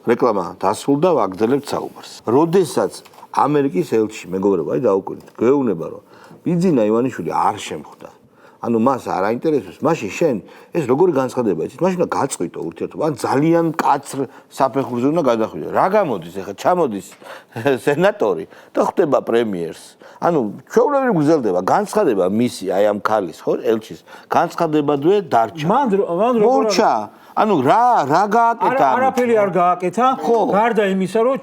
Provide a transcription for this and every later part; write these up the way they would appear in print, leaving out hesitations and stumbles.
რეკლამა დასრულდა, ვაგრძელებთ საუბარს. როდესაც ამერიკის ელჩი მეგობრებო, აი დაუკვირდით, გვეუბნება რომ ბიძინა ივანიშვილი არ შემხვდა. ანუ მას არ აინტერესებს, მაშინ შენ ეს როგორი განცხადება იცით? მაშინ უნდა გაწყვიტო ურთიერთობა, ან ძალიან მკაცრ საფეხურზე უნდა გადახვიდე. რა გამოდის ახლა ჩამოდის სენატორი და ხვდება პრემიერს. ანუ ჩვეულებრივ გრძელდება განცხადება მისი აი ამ ქალის, ხო, ელჩის. განცხადებადვე დარჩა. მან მორჩა. ანუ რა გააკეთა? არაფერი არ გააკეთა. გარდა იმისა, რომ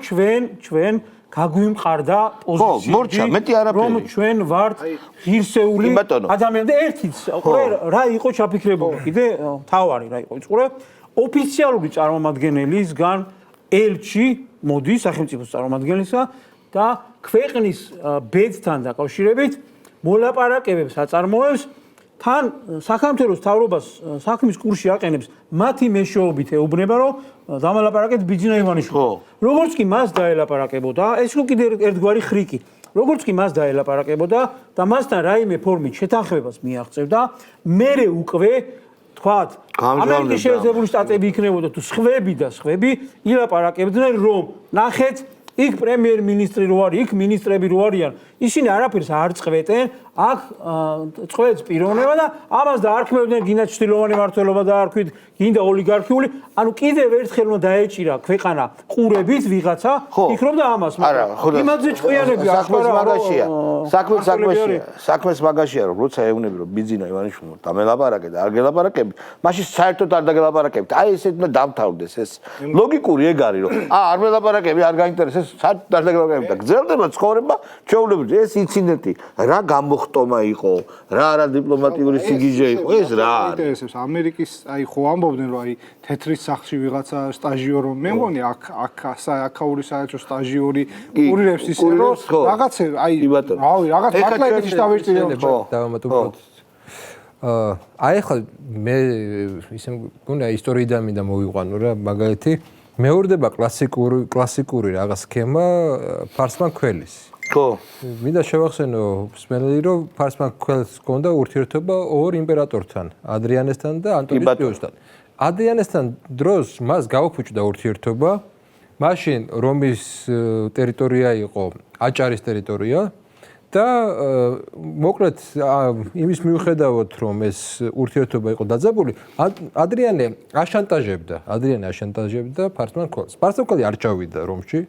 ჩვენ გაგვიმყარდა პოზიციები. მორჩა, მეტი არაფერი. რომ ჩვენ ვართ ღირსეული ადამიანები და ერთიც რა იყო ჩაფიქრებული კიდე თავარი რა იყო იწურე ოფიციალური წარმომადგენლისგან ელჩი მოდის სახელმწიფოს წარმომადგენლისა და ქვეყნის ბედთან დაკავშირებით მოლაპარაკებებს აწარმოებს თან საქართველოს მთავრობას საქმის კურსში აყენებს მათი მეშვეობით ეუბნება რომ დამალაპარაკეთ ბიძინა ივანიშვილს. როგორც კი მას დაელაპარაკებოდა, ეს იყო კიდე ერთგვარი ხრიკი. როგორც კი მას დაელაპარაკებოდა და მასთან რაიმე ფორმით შეთანხმებას მიაღწევდა, მერე უკვე თქვათ, ამერიკის შეერთებული შტატები იქნებოდა თუ სხვები ილაპარაკებდნენ რომ ნახეთ იქ პრემიერ-მინისტრი რო არის, იქ მინისტრები რო არიან, ისინი არაფერს არ წყვეტენ, აქ წყვეტს პიროვნება და ამას დაარქმევდნენ გინდა ჩtildeოვანი მმართველობა დაარქვით, გინდა ოლიგარქიული, ანუ კიდევ ერთხელ უნდა დაეჭირა ქვეყანა ყურებით ვიღაცა, ფიქრობდა ამას, მაგრამ იმაზე ჭკვიანები ახლა საქმეს მაგაშია, რომ როცა ეუბნები რომ ბიძინა ივანიშვილმა დამელაპარაკე და არ გელაპარაკები, მაშინ საერთოდ არ დაგელაპარაკებთ. აი ესეთ უნდა დამთავრდეს ეს. ლოგიკური ეგ არის რომ არ მელაპარაკები, არ გაინტერესებს, საერთოდ არ დაგელაპარაკები და გრძელდება ცხოვრება ჩვეულებრივ ეს ინციდენტი რა გამოხტომა იყო, რა არადიპლომატიური სიგიჟე იყო, ეს რა არის? ინტერესებს ამერიკის აი ხო ამბობდნენ რომ აი თეთრის სახლში ვიღაცა სტაჟიორი მე მგონი აქ აქაური საერთო სტაჟიორი კურირებს ისე რომ რაღაცე აი რავი რაღაც მართლაც დავეჭირე დავამატებთ აი ხო მე ისე მგონი ისტორიიდან მინდა მოვიყვანო რა მაგალითი მეორდება კლასიკური რაღაც სქემა ფარსმან ქველის ხო მინდა შევახსენო მსმენელი რომ ფარსმან ქველს ჰქონდა ურთიერთობა ორ იმპერატორთან ადრიანესთან და ანტონიუს პიუსთან ადრიანესთან დროს მას გაუფუჭდა ურთიერთობა მაშინ რომის ტერიტორია იყო აჭარის ტერიტორია და მოკლედ იმის მიუხედავად რომ ეს ურთიერთობა იყო დაძაბული ადრიანე აშანტაჟებდა ფარსმან ქველს ფარსმან ქველი არ ჩავიდა რომში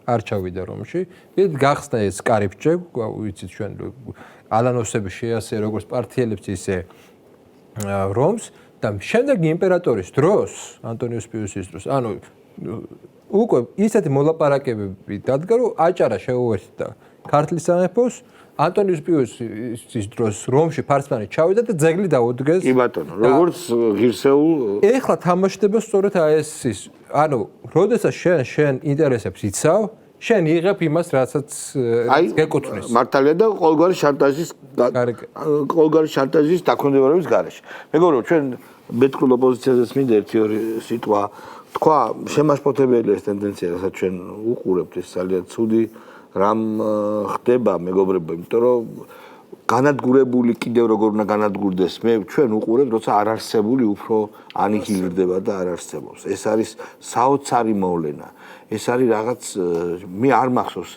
გახსნა ეს კარიბჭე ვიცით ჩვენ ალანოსები შეასე როგორც პარტიელებს ისე რომს და შემდეგ იმპერატორის დროს ანტონიუს პიუსის დროს ანუ უკვე ისეთი მოლაპარაკებები დადგა რომ აჭარა შეუერთდა ქართლის სამეფოს ანტონიუს პიუსის დროს რომში ფარსმანი ჩავიდა და ძეგლი დაუდგეს კი ბატონო როგორც ღირსეულ ეხლა თამაშდება სწორედ ეს ის ანუ როდესაც შენ ინტერესებს იცავ შენ იღებ იმას რასაც გეკუთვნის მართალია და ყოველგვარი შანტაჟის დაქვემდებარების გარეშე მეგობრებო ჩვენ ბეთქულ ოპოზიციაზეც მინდა ერთი-ორი სიტყვა თქვა შემაშფოთებელი ეს ტენდენცია რასაც ჩვენ უყურებთ ეს ძალიან ცუდი რამ ხდება მეგობრებო იმიტომ რომ განადგურებული კიდევ როგორ უნდა განადგურდეს მე ჩვენ უყურებთ როცა არარსებული უფრო ანიჰილირდება და არ არსებობს ეს არის საოცარი მოვლენა ეს არის რაღაც მე არ მახსოვს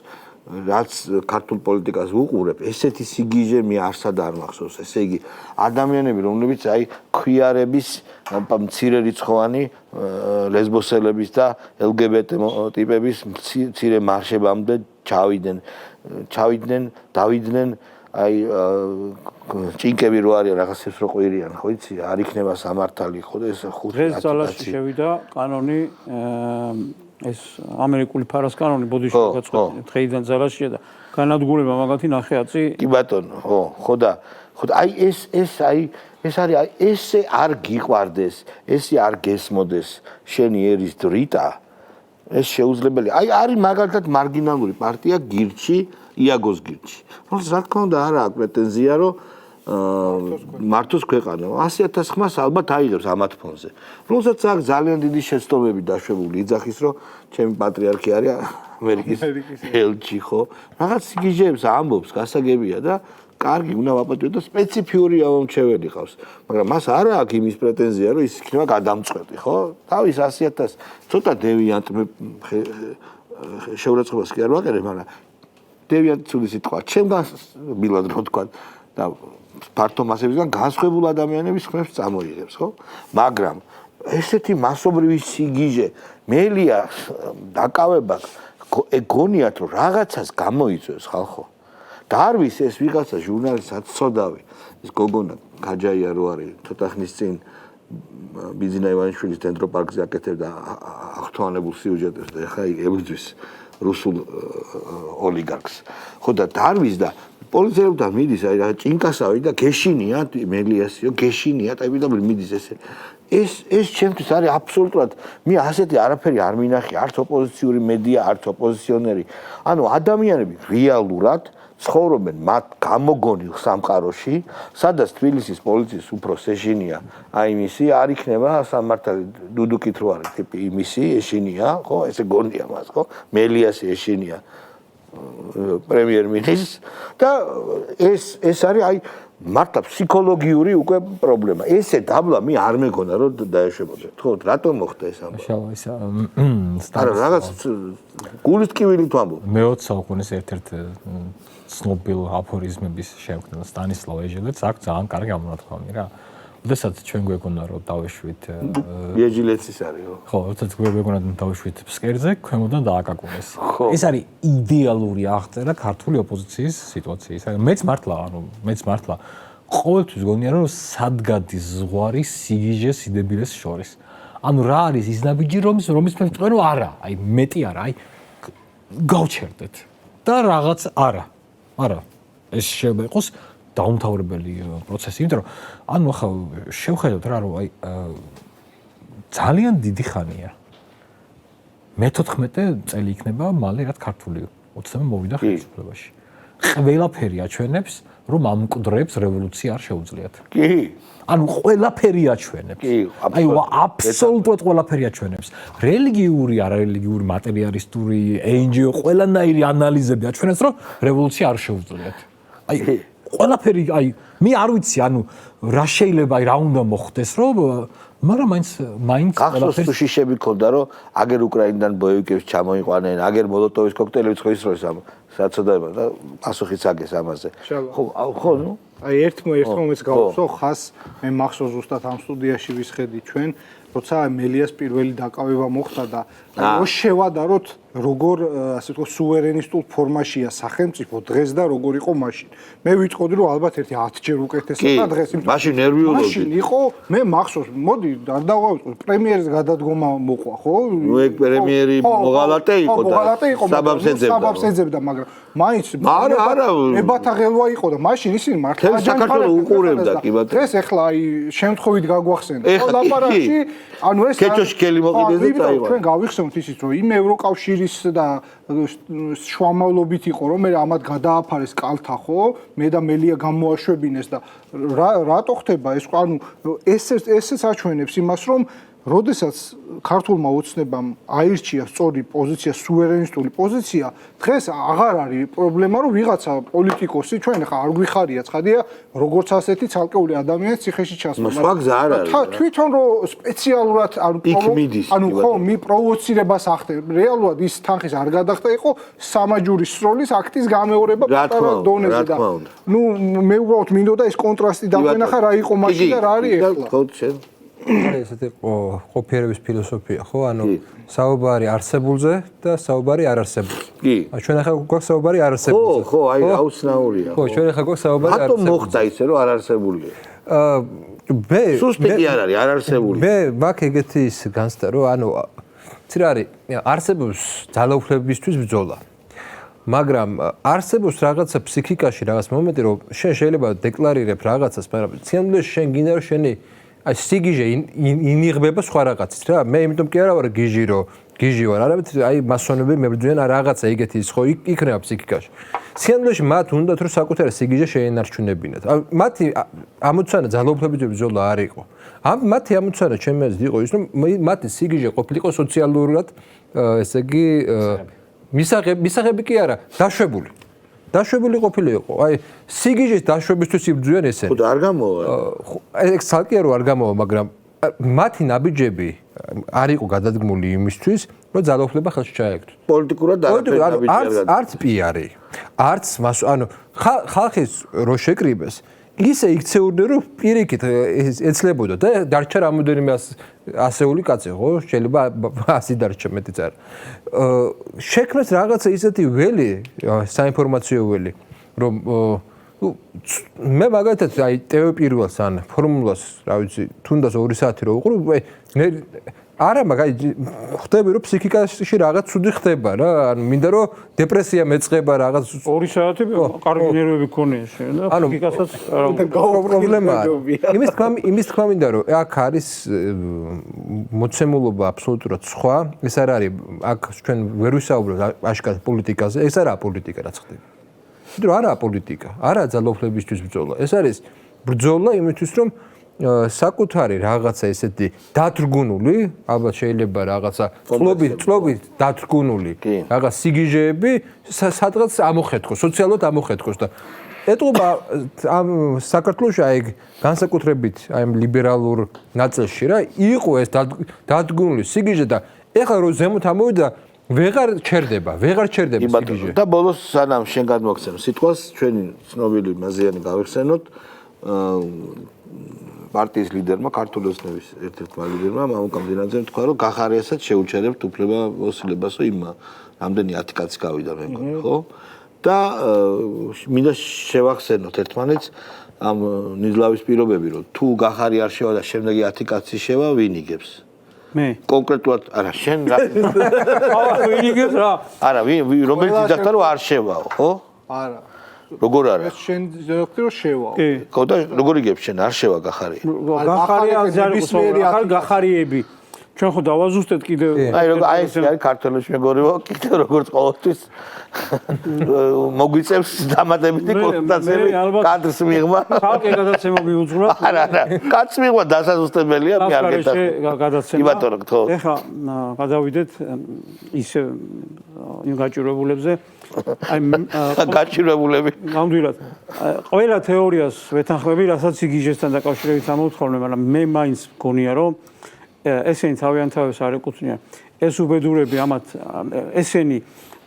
რაც ქართულ პოლიტიკას უყურებ ესეთი სიგიჟე მე არსად არ მახსოვს ესე იგი ადამიანები რომლებიც აი ქვიარების მცირე რიცხოვანი ლესბოსელების და LGBT ტიპების მცირე მარშებამდე დავიდნენ აი ჭინკები რო არიან რაღაცებს რო ყვირიან ხო იცი არ იქნება სამართალი ხო და ეს ხუთი დღეს ძალაში შევიდა კანონი ეს ამერიკული ფარას კანონი ბოდიში გაწყდა დღეიდან ძალაშია და განადგურება მაგათი ნახე აწი კი ბატონო ხო და აი ეს არის ესე არ გიყვარდეს ესე არ გესმოდეს შენი ერის დრიტა ეს შეუძლებელი აი არის მაგალითად მარგინალური პარტია გირჩი იაგოს გირჩი რომელსაც რა თქმა უნდა არ აქვს პრეტენზია რომ მართოს ქვეყანა 100,000 ხმას ალბათ აიღებს ამათ ფონზე რომელსაც აქვს ძალიან დიდი შეცდომები დაშვებული იძახის რომ ჩემი პატრიარქი არის ამერიკის ელჩი ხო რაღაც სიგიჟეებს ამბობს გასაგებია და კარგი უნდა ვაპატიოთ და სპეციფიური ამომრჩეველი ყავს. მაგრამ მას არა აქვს იმის პრეტენზია, რომ ის იქნება გადამწყვეტი, ხო? თავის 100.000 ცოტა დევიანტ შეურაცხყოფას კი არ ვაყენებ, მაგრამ დევიანტ ცუდი სიტყვა. ჩემგან მილად რო თქვა და ფართო მასებისგან განსხვავებულ ადამიანების ხმებს წამოიღებს, ხო? მაგრამ ესეთი მასობრივი სიგიჟე, მელია დაკავება ეგონიათ რომ რაღაცას გამოიწვევს ხალხო. და არ ვის ეს ვიღაცა ჟურნალისტად ცოდავი, ის გოგონა გაჯაია რო არის, ცოტა ხნის წინ ბიძინა ივანიშვილის დენდროპარკზე აკეთებდა აღთვალებულ სიუჟეტებს და ეხლა ებრძვის რუსულ ოლიგარქს. ხო და დარვის და პოლიციელებთან მიდის აი რა ჭინკასავი და გეშინია მელიასიო გეშინია ტაიბიდაბლი მიდის ეს ჩემთვის არის აბსოლუტურად მე ასეთი არაფერი არ მინახი არც ოპოზიციური მედია არც ოპოზიციონერი ანუ ადამიანები რეალურად ცხოვრობენ მათ გამოგონილ სამყაროში სადაც თბილისის პოლიციის უფროს ეშინია აი მისი არ იქნება სამართალი დუდუკით რო არის ტიპი იმისი ეშინია ხო ესე გონია მას ხო მელიასი ეშინია პრემიერ-მინისტრს და ეს არის აი მარტო ფსიქოლოგიური უკვე პრობლემა. ესე დაბლა მე არ მეგონა რომ დაეშვებოდა. ხო, რატომ მოხდა ეს ამბავი? შალვა ისა არა, რაღაც გულის ტკივილით ვამბობ. მე-20 საუკუნის ერთ-ერთ ცნობილ აფორიზმების შემქმნელ სტანისლავ ეჟელეთს აქვს ძალიან კარგი გამონათქვამი რა. ოდესაც ჩვენ გვეგონა რომ დავეშვით ეჟილეცის არის ხო? ხო, ოდესაც გვეგონა რომ დავეშვით ფსკერზე, ქვემოდან დააკაკუნეს. ეს არის იდეალური აღწერა ქართული ოპოზიციის სიტუაციის. მეც მართლა ყოველთვის გონია რომ სადგადის ზღვარი სიგიჟეს სიდებილეს შორის. ანუ რა არის ის ნაბიჯი რომის მე ვიტყვი რომ არა, აი მეტი არა, აი გავჩერდეთ და რაღაც არა. ეს შეიძლება იყოს დაუმთავრებელი პროცესი, იმიტომ რომ ანუ ახლა შევხედოთ რა რომ აი ძალიან დიდი ხანია. მე-14 წელი იქნება მალე რაც ქართული ოცნება მოვიდა ხელისუფლებაში. ყველაფერი აჩვენებს რომ ამ მკვდრებს რევოლუცია არ შეუძლიათ. კი. ანუ ყველაფერი აჩვენებს. აი აბსოლუტურად ყველაფერი აჩვენებს. რელიგიური, არარელიგიური, მატერიალისტური, NGO ყველანაირი ანალიზები აჩვენებს რომ რევოლუცია არ შეუძლიათ. აი ყველაფერი აი მე არ ვიცი ანუ რა შეიძლება აი რა უნდა მოხდეს რომ მაგრამ მაინც ყველაფერი შიშები ქონდა რომ აგერ უკრაინიდან ბოევიკებს ჩამოიყვანენ აგერ მოლოტოვის კოქტეილებს ხო ის როს საცოდაება და პასუხიც აგეს ამაზე ხო ნუ აი ერთ მომენტს გავუსვო ხას მე მახსოვს ზუსტად ამ სტუდიაში ვისხედი ჩვენ როცა მელიას პირველი დაკავება მოხდა და რო შევადაროთ როგორ ასე ვთქვათ სუვერენისტულ ფორმაშია სახელმწიფო დღეს და როგორ იყო მაშინ მე ვიტყოდი რომ ალბათ ერთი 10 ჯერ უკეთესია დღეს იმიტომ მაშინ ნერვიულობდი მაშინ იყო მე მახსოვს მოდი არ დავავიწყო პრემიერის გადადგომა მოყვა ხო ნუ ეგ პრემიერი მოღალატე იყო და საბაბს ეძებდა მაგრამ მაინც არა ებათა ღელვა იყო და მაშინ ისინი მართლა საქართველოს უყურებდა კი ბატონო დღეს ახლა აი შემთხვევით გაგვახსენდა ხო ლაპარაკში ანუ ეს კეჩოშკელი მოყიდეს და წაიღო ჩვენ გავიხსენოთ ისიც რომ იმ ევროკავშირის და შუამავლობით იყო რომ მე ამათ გადააფარეს კალთა ხო მე და მელია გამოაშვებინეს და რატო ხდება ეს ანუ ესეც აჩვენებს იმას რომ როდესაც ქართულმა ოცნებამ აირჩია სწორი პოზიცია, სუვერენისტული პოზიცია, დღეს აღარ არის პრობლემა, რომ ვიღაცა პოლიტიკოსი ჩვენ ხა არ გვიხარია ცხადია, როგორც ասეთი ცალკეული ადამიანი ციხეში ჩასვლა. სხვა გზა არ არის. თვითონ რომ სპეციალურად ანუ ხო მიპროვოცირებას ახდენს, რეალურად ის თანხის არ გადახდა იყო სამაჯურის სროლის აქტის გამეორება პატარა დონეზე და ნუ მე უბრალოდ მინდოდა ეს კონტრასტი დავენახა რა იყო მაშინ და რა არის ახლა. ესეთი ყოფიერების ფილოსოფია ხო ანუ საუბარი არსებულზე და საუბარი არ არსებულზე კი ჩვენ ახლა გვაქვს საუბარი არ არსებულზე ხო აი აუცნაურია ხო ჩვენ ახლა გვაქვს საუბარი არ არსებულზე რატომ მოხდა ისე რომ არ არსებულია მე სუსტიკი არ არის არ არსებული მე მაგ ეგეთი ის განცდა რომ ანუ ცირა არის არსებობს ძალაუფლებისთვის ბრძოლა მაგრამ არსებობს რაღაცა ფსიქიკაში რაღაც მომენტი რომ შენ შეიძლება დეკლარირებ რაღაცას მაგრამ სინამდვილეში შენ გინდა რომ შენი აი სიგიჟე ინიღბება სხვა რაღაცით რა მე იმიტომ კი არა ვარ გიჟი ვარ არამედ აი მასონები მებრძვიან რაღაცა ეგეთი ის ხო იქნება ფსიქიკაში სინამდვილეში მათ უნდათ რომ საკუთარი სიგიჟე შეენარჩუნებინათ მათი ამოცანა ძალაუფლების ბრძოლა არ იყო მათი ამოცანა ჩემი აზრით იყო ის რომ მათი სიგიჟე ყოფილიყო სოციალურად ესე იგი მისაღები კი არა დაშვებული დაშვებული ყოფილიყო. აი, სიგიჟის დაშვებისთვის იბრძვიან ესენი. ხო და არ გამოვა. ეს ცალკე არ გამოვა, მაგრამ მათი ნაბიჯები არ იყო გადადგმული იმისთვის, რომ ძალაუფლება ხელში ჩაეგდოთ. პოლიტიკურად არც პიარი, არც ანუ ხალხის რო შეკრიბეს, ისე იქცეურდნენ, რომ პირიქით ეცლებოდა და დარჩა რამოდენიმე ასეული კაცი, ხო? შეიძლება 100 დარჩა მეტიც არ. შექმნეს რაღაცა ისეთი ველი, საინფორმაციო ველი, რომ მე მაგათაც აი ტევ პირველს ან ფორმულას, რა ვიცი, თუნდაც 2 საათი რო უყურო, არა, მაგარი ხვდები რომ ფსიქიკაში რაღაც ცუდი ხდება რა, ანუ მინდა რომ დეპრესია მეწყება რაღაც 2 საათი კარგი ნერვები გქონია შენ და ფსიქიკასაც პრობლემაა. იმის თქმა მინდა რომ აქ არის მოცემულობა აბსოლუტურად სხვა, ეს არ არის აქ ჩვენ ვერ ვისაუბროთ აშკარად პოლიტიკაზე, ეს არაა პოლიტიკა რაც ხდება. იმიტომ არაა პოლიტიკა, არაა ძალაუფლებისთვის ბრძოლა. ეს არის ბრძოლა იმისთვის რომ საკუთარი რაღაცა ესეთი დათრგუნული, ალბათ შეიძლება რაღაცა წლობით დათრგუნული რაღაც სიგიჟეები სადღაც ამოხეთქოს, სოციალურად ამოხეთქოს და ეტყობა ამ საქართველოში აი განსაკუთრებით აი ლიბერალურ ნაწილში რა იყო ეს დათრგუნული სიგიჟე და ეხლა რო ზემოთ ამოვიდა ვეღარ ჩერდება სიგიჟე. და ბოლოს სანამ შენ გადმოგცემ სიტყვას, ჩვენი ცნობილი მაზიანი გავიხსენოთ პარტიის ლიდერმა, ქართული ოცნების ერთ-ერთმა ლიდერმა მამუკამ დინაძემ თქვა, რომ გახარიასაც შეუჩერებთ უფლებასო იმ რამდენი 10 კაცი გავიდა მე მგონი, ხო? და მინდა შევახსენოთ ერთმანეთს ამ ნიზლავის პირობები, რომ თუ გახარი არ შევა და შემდეგი 10 კაცი შევა, ვინ იგებს? მე. კონკრეტულად არა, შენ რა? ვინ იგებს რა? არა, რომელიც იძახდა, რომ არ შევაო, ხო? არა. როგორ არა? შენ ზოგადად რომ შევაო. კი. ხო და როგორ იგებს შენ არ შევა გახარი? გახარიები. ჩვენ ხო დავაზუსტეთ კიდევ. აი როგორ აი ეს არის ქართულში მეგორიო, კიდევ როგორც ყოველთვის მოგვიწევს დამატებითი კონსტატაციები კადრს მიღმა. ხალხი გადაცემა მიუძღვნა. არა, კადრს მიღმა დასაზუსტებელია, მე არ გეტყვი. გადაცემა. კი ბატონო, ხო. ეხლა გადავიდეთ ისე იმ გაჭირვებულებზე. აი გაჭირვებულები. ნამდვილად. ყველა თეორიას ვეთანხმები, რასაც იგიჟესთან დაკავშირებით ამოვთხოვნე, მაგრამ მე მაინც მგონია, რომ ესენი თავიანთავებს არ ეკუთვნიან. ეს უბედურები ამათ ესენი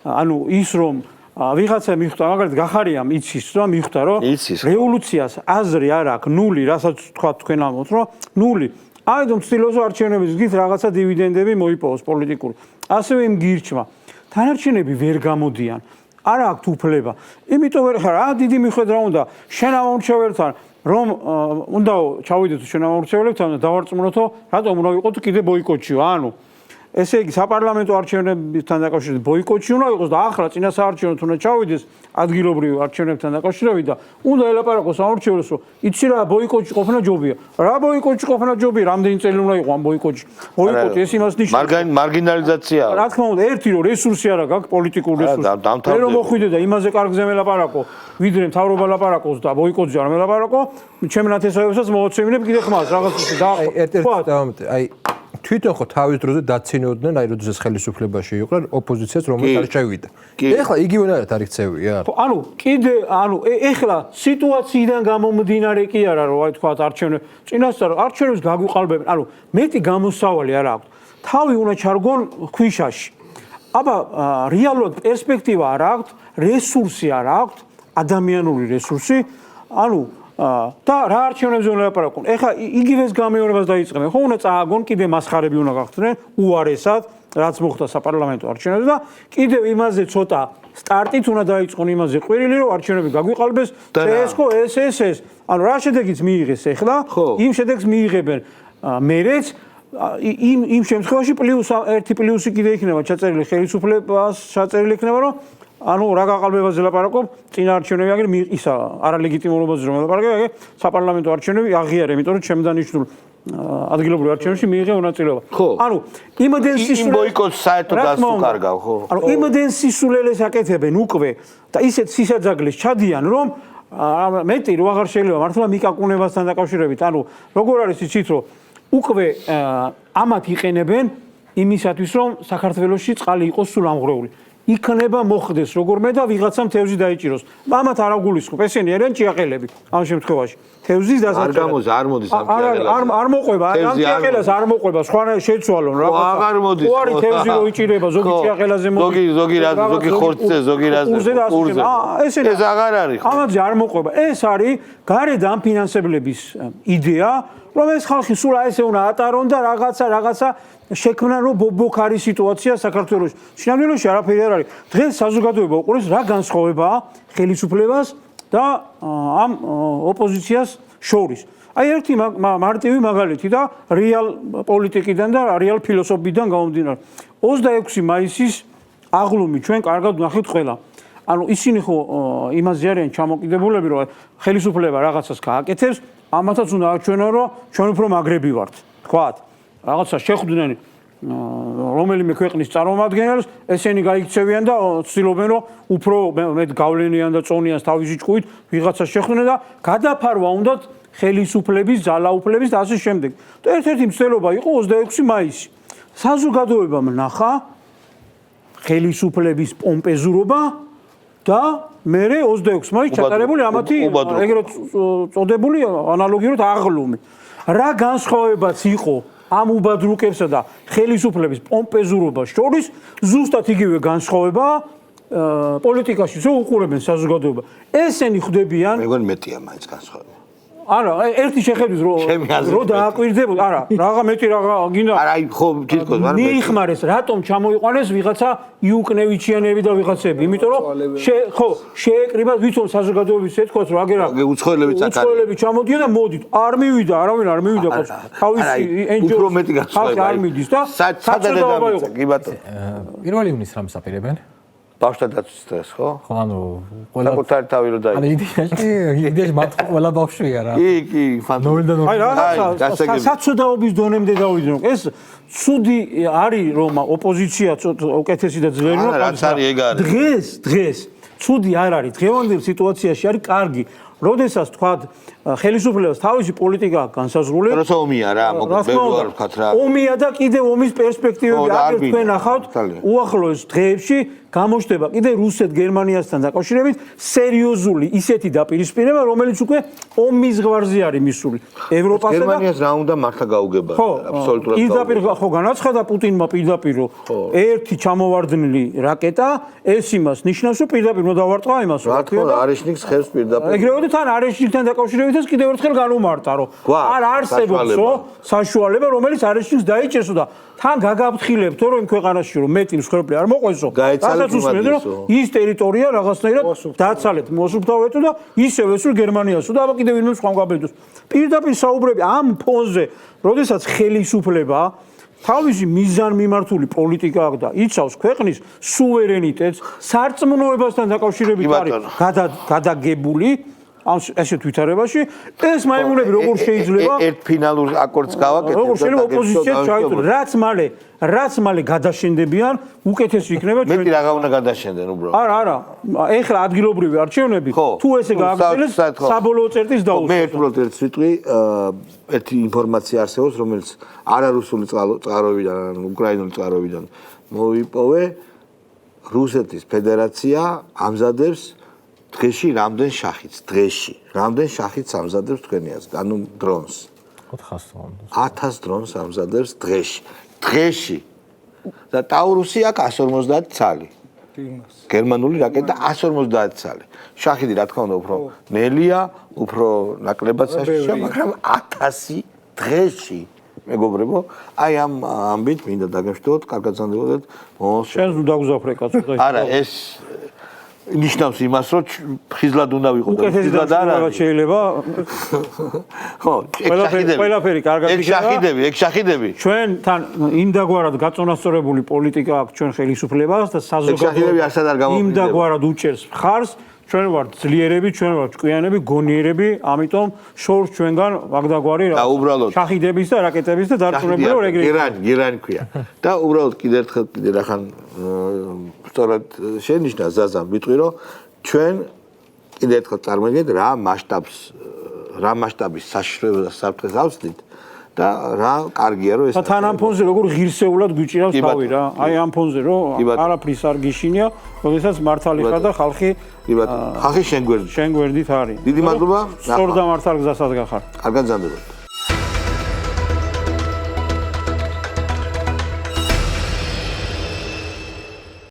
ანუ ის რომ ვიღაცა მიხვდა, მაგალითად გახარიამ იცის, რომ მიხვდა, რომ რევოლუციას აზრი არ აქვს, ნული, რასაც თქვა თქვენ ამბობთ, რომ ნული. აი რომ ცდილობს არჩევნების გზით რაღაცა დივიდენდები მოიპოვოს პოლიტიკური. ასევე იმ გირჩმა თანარჩინები ვერ გამოდიან. არ აქვს უფლება. იმიტომ ვერ ხარ, დიდი მიხვედრა უნდა შენ ამორჩეველთან რომ უნდა ჩავიდეთ შენ ამორჩეველებთან და დავარწმუნოთო, რატომ უნდა ვიყოთ კიდე ბოიკოტშიო, ანუ ესე იგი საპარლამენტო არჩევნებთან დაკავშირებით ბოიკოტში უნდა იყოს და ახლა წინასაარჩევნო უნდა ჩავიდეს ადგილობრივ არჩევნებთან დაკავშირებით და უნდა ელაპარაკოს ამორჩეველს, რომ იცი რა ბოიკოტში ყოფნა ჯობია. რა ბოიკოტში ყოფნა ჯობია, რამდენი წელი უნდა იყო ამ ბოიკოტში. ბოიკოტი ეს იმას ნიშნავს. მარგინალიზაციაა. რა თქმა უნდა, ერთი რომ რესურსი არა გაქვს, პოლიტიკური რესურსი. მე რომ მოხვიდე და იმაზე კარგზე მელაპარაკო, ვიდრე მთავრობა ლაპარაკობს და ბოიკოტზე არ მელაპარაკო, ჩემ ნათესავებსაც მოვაცემინებ კიდე ხმას რაღაცა და აი თვითონ ხო თავის დროზე დაცინოდნენ, აი როდესაც ხელისუფლებაში იყვნენ ოპოზიციას რომელიც არ ჩავიდა. ეხლა იგივენად არ იქცევია. ანუ კიდე ეხლა სიტუაციიდან გამომდინარე კი არა რომ აი თქვა არჩევნებს წინასწარ არჩევნებს გაგვიყალბებენ. ანუ მეტი გამოსავალი არ აქვს. თავი უნდა ჩარგონ ქვიშაში. აბა რეალურად პერსპექტივა არ აქვს, რესურსი არ აქვს, ადამიანური რესურსი. ანუ და რა არჩევნებზე უნდა ლაპარაკონ. ეხლა იგივეს გამეორებას დაიწყებენ. ხო უნდა წააგონ, კიდე მასხარები უნდა გახდნენ უარესად, რაც მოხდა საპარლამენტო არჩევნებზე და კიდევ იმაზე ცოტა სტარტით უნდა დაიწყონ იმაზე ყვირილი, რომ არჩევნები გაგვიყალბეს, CSGO, SSS. ანუ რა შედეგიც მიიღეს ეხლა, იმ შედეგს მიიღებენ მერეც იმ შემთხვევაში პლუს ერთი პლუსი კიდე იქნება ჩაწერილი ხელისუფლებას, ჩაწერილი იქნება, რომ ანუ რა გაყალბებაზე ლაპარაკობ, წინა არჩევნები აგერ ისა არალეგიტიმურობაზე რომ ლაპარაკობ, აგერ საპარლამენტო არჩევნები აღიარე, იმიტომ რომ ჩემ დანიშნულ ადგილობრივ არჩევნებში მიიღე მონაწილეობა. ანუ იმდენ იმ ბოიკოტს საერთოდ გასუკარგავ, ხო? ანუ იმდენ სისულელეს აკეთებენ უკვე და ისეთ სისაძაგლეს ჩადიან, რომ მეტი რო აღარ შეიძლება მართლა მიკაკუნებასთან დაკავშირებით. ანუ როგორ არის იცით, რომ უკვე ამათ იყენებენ იმისათვის, რომ საქართველოში წყალი იყოს სულ ამღვრეული. იქნება მოხდეს როგორმე და ვიღაცამ თევზი დაიჭიროს. ამათ არ აგულისხმობ, ესენი არიან ჭიაყელები ამ შემთხვევაში. თევზის დასაჭერად. არ მოდის ამ ჭიაყელას. არ მოყვება, ამ ჭიაყელას არ მოყვება, სხვა შეცვალონ რა. აღარ მოდის. ხო არის თევზი რო იჭირება, ზოგი ჭიაყელაზე მოდის. ზოგი ხორცზე, ზოგი რაზე. ყურზე. ესენი ეს აღარ არის. ამაზე არ მოყვება. ეს არის გარეთ ამ ფინანსებლების იდეა, რომ ეს ხალხი სულ აი ესე უნდა ატარონ და რაღაცა შექმნა რომ ბობოქარი სიტუაცია საქართველოში. შინაგანში არაფერი არ არის. დღეს საზოგადოება უყურებს რა განსხვავებაა ხელისუფლებას და ამ ოპოზიციას შორის. აი ერთი მარტივი მაგალითი და რეალ პოლიტიკიდან და რეალ ფილოსოფიიდან გამომდინარე. 26 მაისის აღლუმი ჩვენ კარგად ვნახეთ ყველა. ანუ ისინი ხო იმაზე არიან ჩამოკიდებულები, რომ ხელისუფლება რაღაცას გააკეთებს, ამათაც უნდა აჩვენონ, რომ ჩვენ უფრო მაგრები ვართ. თქვათ, რაღაცა შეხვდნენ რომელიმე ქვეყნის წარმომადგენელს, ესენი გაიქცევიან და ცდილობენ, რომ უფრო მეტ გავლენიან და წონიან თავისი ჭკუით ვიღაცას შეხვდნენ და გადაფარვა უნდათ ხელისუფლების, ძალაუფლების და ასე შემდეგ. და ერთ-ერთი მცდელობა იყო 26 მაისი. საზოგადოებამ ნახა ხელისუფლების პომპეზურობა და მერე 26 მაისს ჩატარებული ამათი ეგრეთ წოდებული ანალოგიურად აღლუმი. რა განსხვავებაც იყო ამ უბადრუკებსა და ხელისუფლების პომპეზურობას შორის, ზუსტად იგივე განსხვავება პოლიტიკაში, რო უყურებენ საზოგადოება. ესენი ხვდებიან, მეგონი მეტია მაინც განსხვავება. არა, ერთი შეხედვის რო დააკვირდებოდა, არა, რაღაც მეტი რაღაც გინდა. არა, აი ხო თითქოს არ მიიხმარეს, რატომ ჩამოიყვანეს ვიღაცა იუკნევიჩიანები და ვიღაცები, იმიტომ რომ ხო, შეეკრიბა ვითომ საზოგადოების ეთქვათ, რომ აგერა უცხოელები ჩამოდიან და მოდით. არ მივიდა, არავინ არ მივიდა ყავს. თავისი ენჯო უფრო მეტი განსხვავება არ მიდის და საწადებაა კი ბატონო. პირველი ივნისს რამს აპირებენ? ბავშვთა დაცვის დღეს, ხო? ხო, ანუ ყველა საკუთარი თავი რო დაიწყო. ანუ იდეაში მათ ყველა ბავშვია რა. კი, ფანტასტიკა. აი რაღაცა საცოდაობის დონემდე დავიდნენ. ეს ცუდი არის რომ ოპოზიცია უკეთესი და ძლიერი რა რაც არის ეგ არის. დღეს ცუდი არ არის. დღევანდელ სიტუაციაში არის კარგი. როდესაც თქვა ხელისუფლებას თავისი პოლიტიკა განსაზღვრული. როცა ომია რა, მოკლედ ვერ ვქოთ რა. ომია და კიდე ომის პერსპექტივები აქ თქვენ ახავთ უახლოეს დღეებში გამოჩნდება კიდე რუსეთ-გერმანიასთან დაკავშირებით სერიოზული ისეთი დაპირისპირება, რომელიც უკვე ომის ზღვარზე არის მისული. ევროპასა და გერმანიას რა უნდა მართლა გაუგება? აბსოლუტურად. პირდაპირ ხო განაცხადა პუტინმა პირდაპირ ერთი ჩამოვარდნილი რაკეტა, ეს იმას ნიშნავს, რომ პირდაპირ უნდა დავარტყა იმას. რა თქმა უნდა, არიშნიკს ხერს პირდაპირ. ეგრევე თან არიშნიკთან დაკავშირებითაც კიდევ ერთხელ განუმარტა, რომ არ არსებობს საშუალება, რომელიც არიშნიკს დაიჭერსო და თან გაგაფრთხილებთო, რომ იმ ქვეყანაში რომ მეტი მსხვერპლი არ მოყვესო. გაეცალეთ რომ ის ტერიტორია რაღაცნაირად დაცალეთ, მოსუფთავეთო და ისევ ესულ გერმანიასო და აბა კიდევ ვინმე სხვამ გაბედოს. პირდაპირ საუბრები ამ ფონზე, როდესაც ხელისუფლება თავისი მიზანმიმართული პოლიტიკა აქვს და იცავს ქვეყნის სუვერენიტეტს, სარწმუნოებასთან დაკავშირებით არის გადაგებული ამ ესეთ ვითარებაში, ეს მაიმუნები როგორ შეიძლება ერთ ფინალურ აკორდს გავაკეთებთ. როგორ შეიძლება ოპოზიცია ჩაითვალოს, რაც მალე გადაშენდებიან, უკეთესი იქნება ჩვენ. მეტი რაღა უნდა გადაშენდნენ უბრალოდ. არა, ეხლა ადგილობრივი არჩევნები თუ ესე გააგრძელეს, საბოლოო წერტის დაუშვეს. მე უბრალოდ ერთ სიტყვი, ერთი ინფორმაცია არსებობს, რომელიც არარუსული წყაროებიდან, უკრაინული წყაროებიდან მოიპოვე, რუსეთის ფედერაცია ამზადებს დღეში რამდენ შახიც ამზადებს თქვენი აზრით, ანუ დრონს. 1000 დრონს ამზადებს დღეში. და ტაურუსი აქვს 150 ცალი. გერმანული რაკეტა 150 ცალი. შახიდი რა თქმა უნდა უფრო ნელია, უფრო ნაკლებად საშიშია, მაგრამ 1000 დღეში. მეგობრებო, აი ამ ამბით მინდა დაგემშვიდობოთ, კარგად ზანდებოდეთ. შენს უნდა გაგზავნე კაცო. არა, ეს ნიშნავს იმას, რომ ხიზლად უნდა ვიყო და ხიზლად არ არის. შეიძლება. ხო, ყველაფერი კარგად იქნება. ეგ შახიდები. ჩვენ თან იმდაგვარად გაწონასწორებული პოლიტიკა აქვს ჩვენ ხელისუფლებას და საზოგადოება იმდაგვარად უჭერს მხარს, ჩვენ ვართ ძლიერები, ჩვენ ვართ ჭკვიანები, გონიერები, ამიტომ შორს ჩვენგან ვაგდაგვარი და უბრალოდ შახიდების და რაკეტების და დარწმუნებული რომ ეგრე გერანი ქვია. და უბრალოდ კიდე ერთხელ რახან სწორად შენიშნა ზაზამ ვიტყვი რომ ჩვენ კიდე ერთხელ წარმოგიდგენთ რა მასშტაბის საშიშროებას საფრთხეს ავსდით და რა კარგია რომ ეს თან ამ ფონზე როგორ ღირსეულად გვიჭირავს თავი რა. აი ამ ფონზე რომ არაფრის არ გიშინია, როდესაც მართალი ხარ და ხალხი ხალხი შენ გვერდით არის. დიდი მადლობა. სწორ და მართალ გზასაც გახარ. კარგად გზადებოდეთ.